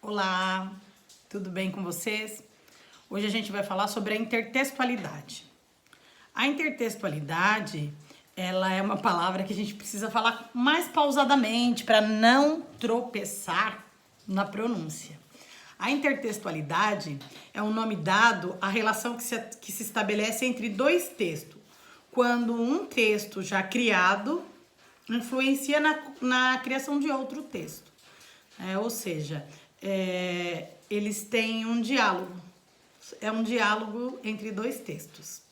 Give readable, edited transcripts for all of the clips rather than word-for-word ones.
Olá, tudo bem com vocês? Hoje a gente vai falar sobre a intertextualidade. A intertextualidade, ela é uma palavra que a gente precisa falar mais pausadamente para não tropeçar na pronúncia. A intertextualidade é um nome dado à relação que se estabelece entre dois textos, quando um texto já criado influencia na criação de outro texto. Ou seja, eles têm um diálogo. É um diálogo entre dois textos.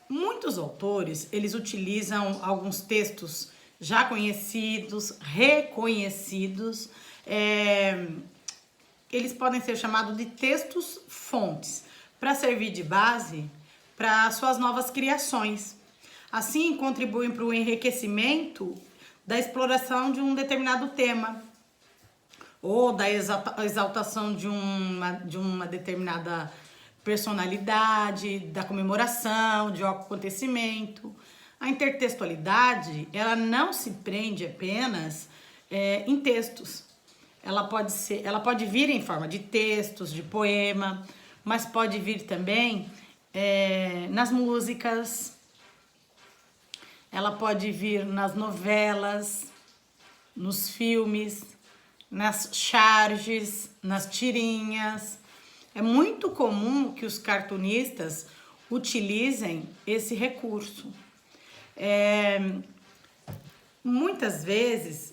Muitos autores, eles utilizam alguns textos já conhecidos, reconhecidos. Eles podem ser chamados de textos fontes, para servir de base para suas novas criações. Assim, contribuem para o enriquecimento da exploração de um determinado tema, ou da exaltação de uma determinada personalidade, da comemoração, de algum acontecimento. A intertextualidade, ela não se prende apenas em textos. Ela pode vir em forma de textos, de poema, mas pode vir também nas músicas, ela pode vir nas novelas, nos filmes, nas charges, nas tirinhas. É muito comum que os cartunistas utilizem esse recurso. Muitas vezes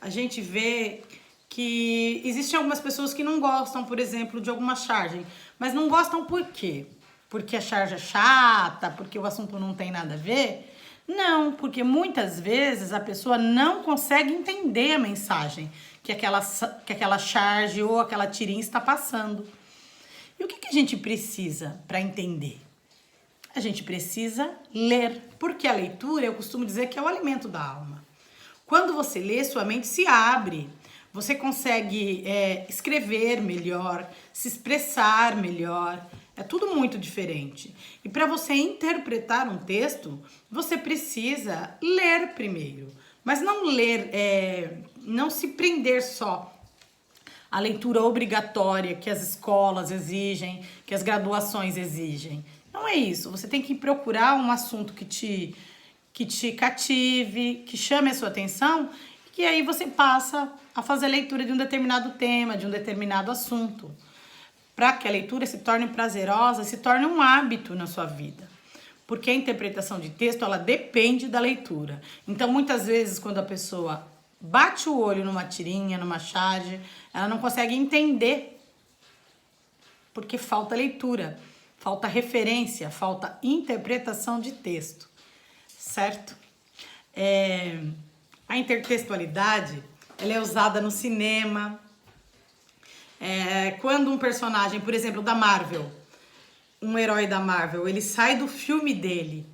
a gente vê que existem algumas pessoas que não gostam, por exemplo, de alguma charge, mas não gostam por quê? Porque a charge é chata, porque o assunto não tem nada a ver? Não, porque muitas vezes a pessoa não consegue entender a mensagem que aquela charge ou aquela tirinha está passando. E o que a gente precisa para entender? A gente precisa ler, porque a leitura, eu costumo dizer que é o alimento da alma. Quando você lê, sua mente se abre, você consegue escrever melhor, se expressar melhor. É tudo muito diferente. E para você interpretar um texto, você precisa ler primeiro. Mas não ler, não se prender só à leitura obrigatória que as escolas exigem, que as graduações exigem. Não é isso. Você tem que procurar um assunto que te cative, que chame a sua atenção, e que aí você passa a fazer leitura de um determinado tema, de um determinado assunto, para que a leitura se torne prazerosa, se torne um hábito na sua vida. Porque a interpretação de texto, ela depende da leitura. Então, muitas vezes, quando a pessoa bate o olho numa tirinha, numa charge, ela não consegue entender, porque falta leitura, falta referência, falta interpretação de texto, certo? A intertextualidade, ela é usada no cinema. Quando um personagem, por exemplo, da Marvel, um herói da Marvel, ele sai do filme dele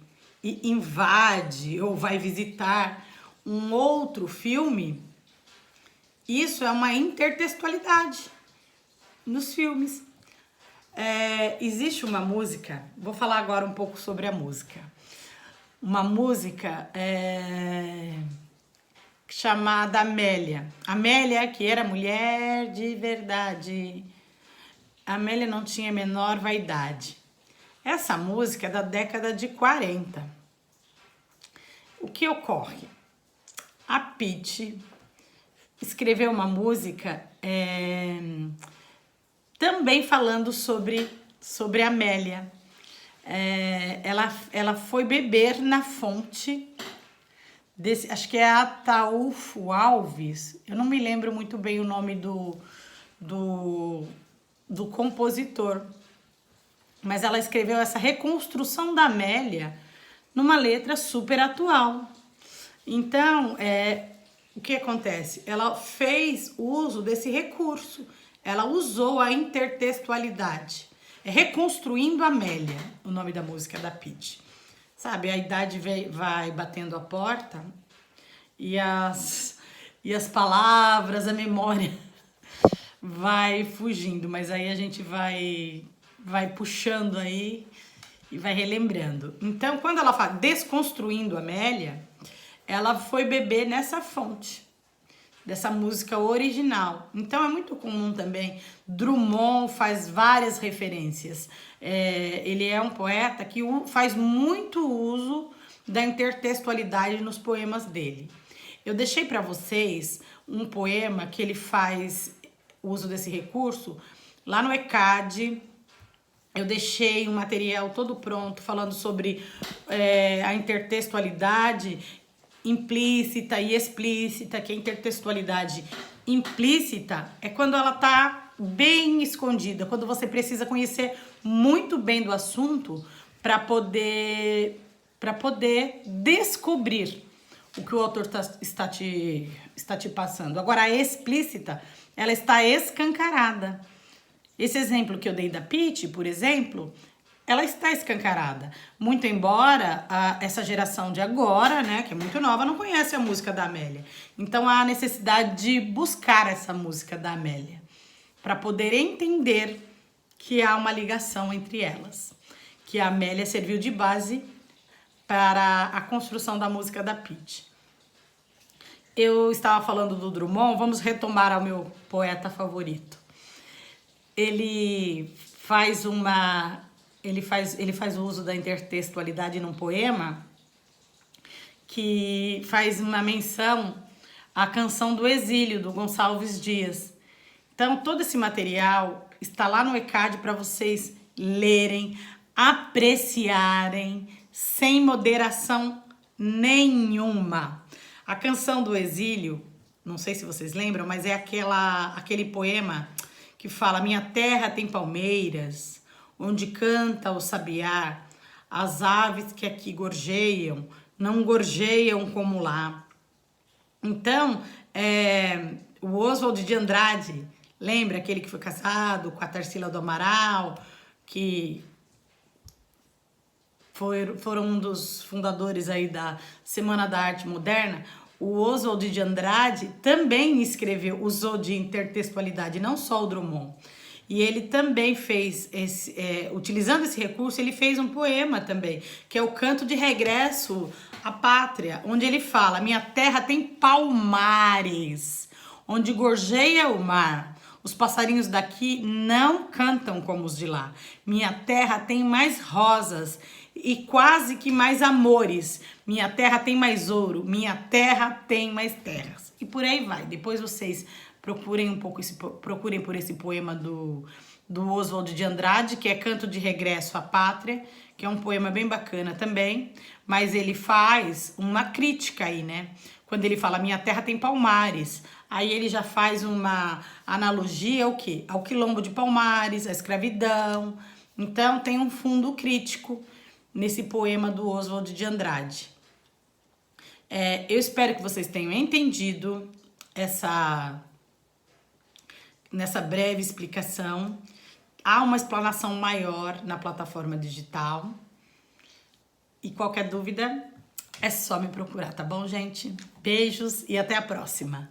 e invade ou vai visitar um outro filme, isso é uma intertextualidade nos filmes. Existe uma música, vou falar agora um pouco sobre a música. Uma música chamada Amélia. Amélia, que era mulher de verdade. Amélia não tinha a menor vaidade. Essa música é da década de 40. O que ocorre? A Pitty escreveu uma música também falando sobre Amélia. Ela foi beber na fonte acho que é Ataúfo Alves, eu não me lembro muito bem o nome do compositor, mas ela escreveu essa reconstrução da Amélia numa letra super atual. Então, o que acontece? Ela fez uso desse recurso, ela usou a intertextualidade. Reconstruindo Amélia, o nome da música da Pitty. Sabe, a idade vai batendo a porta e as palavras, a memória vai fugindo, mas aí a gente vai puxando aí e vai relembrando. Então, quando ela fala desconstruindo Amélia, ela foi beber nessa fonte dessa música original. Então é muito comum também. Drummond faz várias referências. Ele é um poeta que faz muito uso da intertextualidade nos poemas dele. Eu deixei para vocês um poema que ele faz uso desse recurso lá no ECAD. Eu deixei um material todo pronto falando sobre a intertextualidade implícita e explícita, que a intertextualidade implícita é quando ela está bem escondida, quando você precisa conhecer muito bem do assunto para poder descobrir o que o autor está te passando. Agora, a explícita, ela está escancarada. Esse exemplo que eu dei da Pitty, por exemplo, ela está escancarada. Muito embora essa geração de agora, né, que é muito nova, não conhece a música da Amélia. Então há a necessidade de buscar essa música da Amélia para poder entender que há uma ligação entre elas, que a Amélia serviu de base para a construção da música da Pitty. Eu estava falando do Drummond, vamos retomar ao meu poeta favorito. Ele faz o uso da intertextualidade num poema que faz uma menção à Canção do Exílio, do Gonçalves Dias. Então, todo esse material está lá no ECAD para vocês lerem, apreciarem, sem moderação nenhuma. A Canção do Exílio, não sei se vocês lembram, mas é aquele poema que fala: minha terra tem palmeiras, onde canta o sabiá, as aves que aqui gorjeiam, não gorjeiam como lá. Então, o Oswald de Andrade, lembra aquele que foi casado com a Tarsila do Amaral, que foram um dos fundadores aí da Semana da Arte Moderna? O Oswald de Andrade também usou de intertextualidade, não só o Drummond. E ele também fez, utilizando esse recurso, ele fez um poema também, que é o Canto de Regresso à Pátria, onde ele fala: minha terra tem palmares, onde gorjeia o mar. Os passarinhos daqui não cantam como os de lá. Minha terra tem mais rosas e quase que mais amores. Minha terra tem mais ouro. Minha terra tem mais terras. E por aí vai. Depois vocês procurem procurem por esse poema do Oswald de Andrade, que é Canto de Regresso à Pátria, que é um poema bem bacana também, mas ele faz uma crítica aí, né? Quando ele fala minha terra tem palmares, aí ele já faz uma analogia ao quê? Ao quilombo de Palmares, à escravidão. Então tem um fundo crítico nesse poema do Oswald de Andrade. Eu espero que vocês tenham entendido nessa breve explicação. Há uma explanação maior na plataforma digital. E qualquer dúvida é só me procurar, tá bom, gente? Beijos e até a próxima!